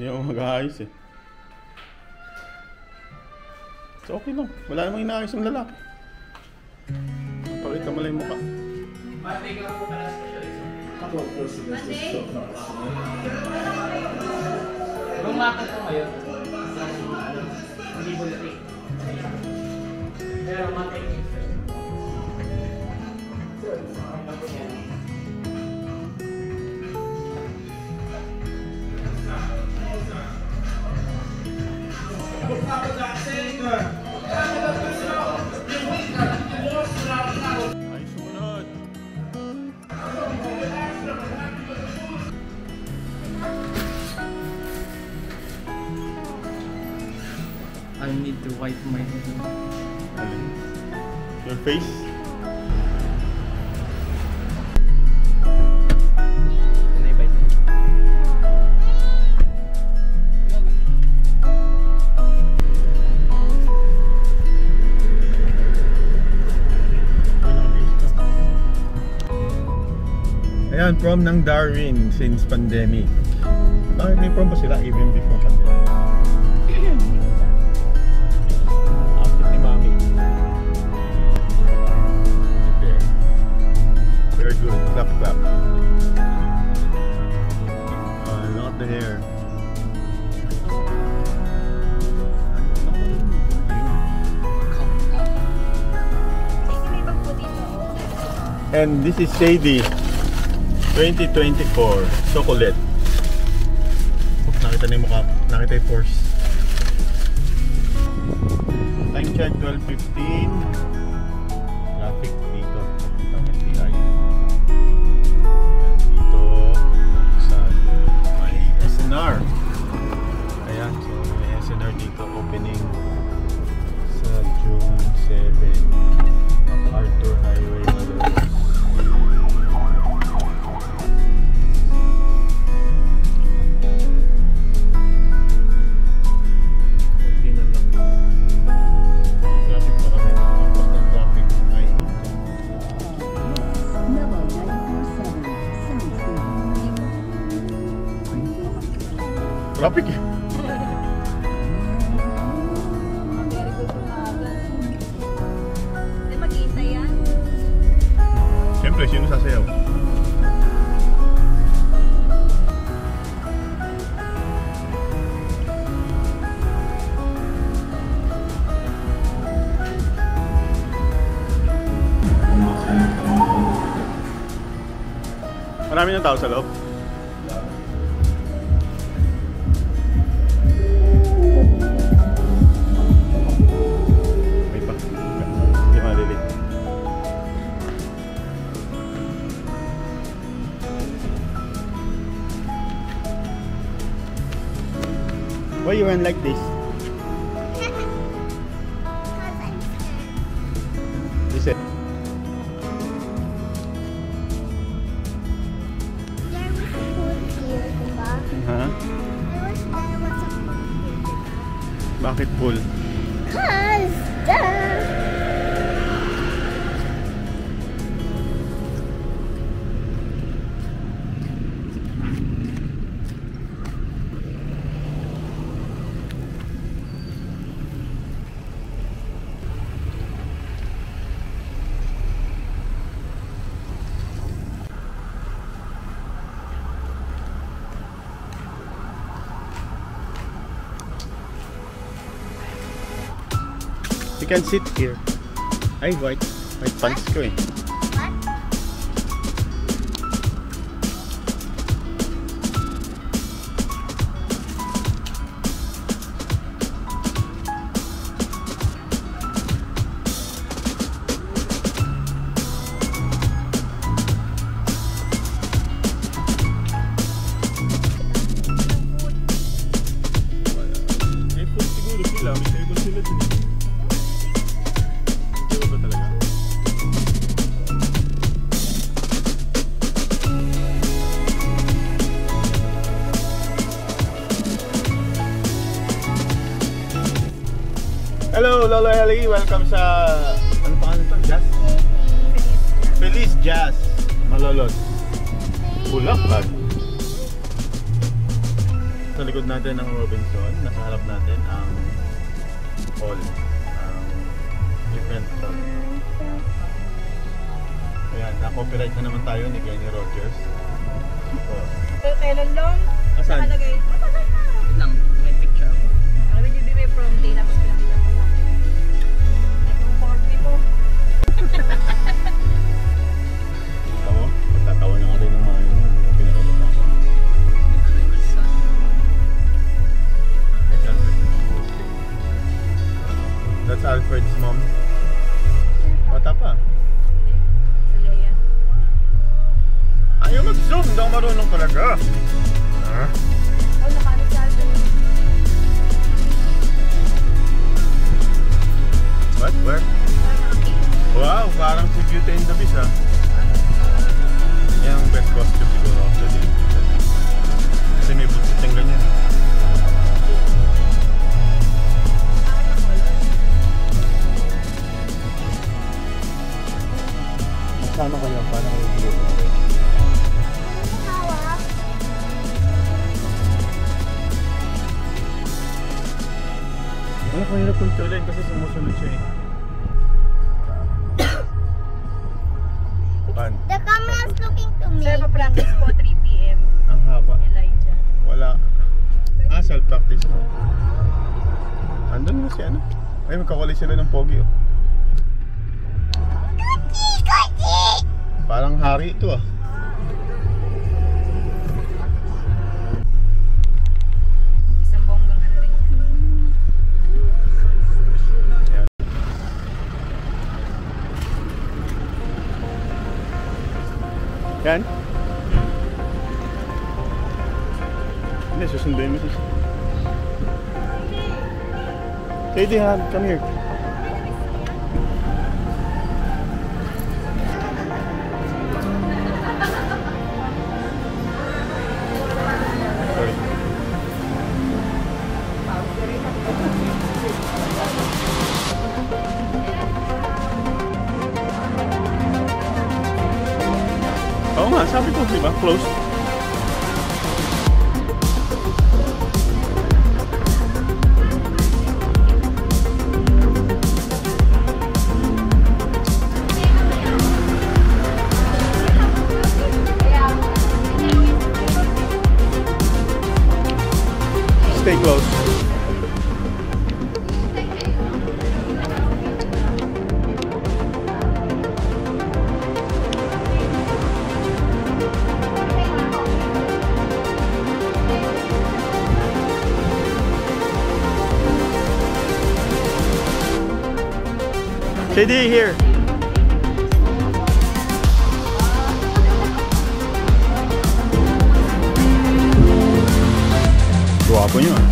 Hindi ako mag-aayos eh. So okay lang. Wala namang inaayos ng lalaki. Pakita mo lang yung mukha. Monday ka lang po pala specialist. Monday? Lumakot ko ngayon. Hindi bulti. Pero Monday ka. Ay, sumunod. I need to wipe my Your face? Ayan, prom ng Darwin since pandemic. Bakit may prom ba sila even before pandemic? Outfit ni Mami. Very good. Clap, clap. Look at the hair. And this is Shady 2024 chocolate. Nakita na yung mukha, nakita yung force. Time check 12:15. Traffic dito. Ang STI. Ayan, dito sa may SNR. Ayan, so may SNR dito opening sa June 7. MacArthur Highway Malolos. Traffic eh. Very good umaga. Hindi mag-iintay yan. Siyempre, sino sasayaw? Marami ng tao sa loob. May pa. Hindi malili. Why you run like this? You said. Huh? Bakit pool? You can sit here. Ay, white pants ko eh. May food siguro sila, may table sila din. Hello, Lolo Ellie. Welcome sa... Ano pa ano to? Jazz? Feliz Jazz. Malolos. Bulacan. Nasa likod natin ang Robinson. Nasa harap natin ang hall. Ang event hall. Ayan, na-copyright na naman tayo ni Kenny Rogers. Pero kailan lang? Asan? Nakalagay. Matagal na. Wait lang, may picture ako. Alam mo, hindi may prom day. Tapos pinakita pa sa akin. Itong 40 mo. Tama? Pagtatawa na ka rin ng mga yun. Pinakita pa ako. That's Alfred's mom. Bata pa. Sa Leia. Ayaw mag-zoom. Hindi ako marunong talaga. Ha? Oh, nakaano si Alvin. What? Where? Wow, parang si Beauty and the Beast ha. Yan ang best costume siguro ako sa day. Kasi may butsit yung ganyan. Masama kayo, parang kayo siguro. Wala ko hirap kontrolin kasi sumusunod siya eh. Pan. The camera is looking to me. Sir, pa-practice po 3 p.m. Ang haba. Elijah. Wala. Ah, self-practice mo. Andun mo si ano? Ay, magkakulay sila ng pogi oh. Parang hari ito ah. Isang bonggang ano rin yan. Yan. Hindi, susunduin mo siya. Katie, come here. Sorry. Oo nga, sabi ko, di ba? Close. Stay close. JD, here. Guwapo niyo ah.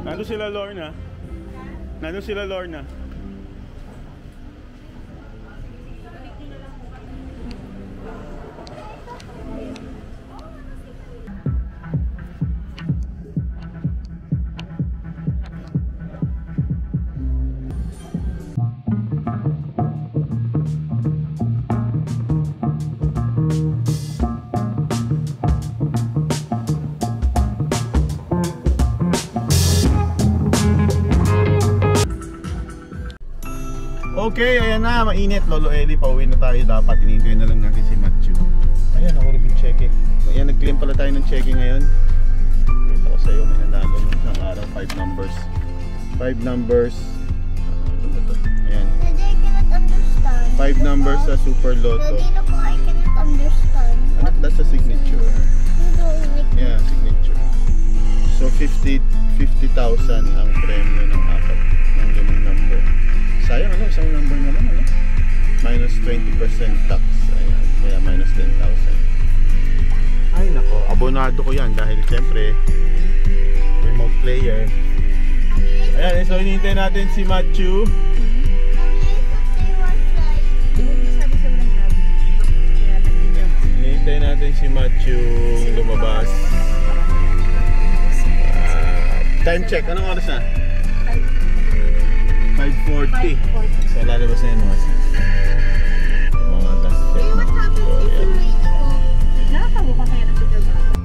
Nandun sila Lorna. Nandun sila Lorna. Okay, ayan na, mainit. Lolo Eli, pauwi na tayo dapat. Iniintay na lang natin si Matthew. Ayan, ako rin cheque. Ayan, nag-claim pala tayo ng cheque ngayon. Ito ko sa'yo, may nanalo ng isang araw. 5 numbers. 5 numbers. Ayan. Daddy, I cannot understand. 5 numbers sa Super Lotto. Daddy, look, I cannot understand. That's a signature. ang premyo ng 5 number. Sayang ano, isang number na lang ano. Minus 20% tax. Ayan, kaya minus 10,000. Ay nako, abonado ko yan dahil siyempre remote player. Ayan, so hinihintay natin si Matthew. Di mo sabi sa walang grabe. Kaya nag-video. Hinihintay natin si Matthew lumabas. Time check, anong oras na? 5:40. So lalabas na yun mga last check na. So, ayan. Nakakabuka kaya ng video ba?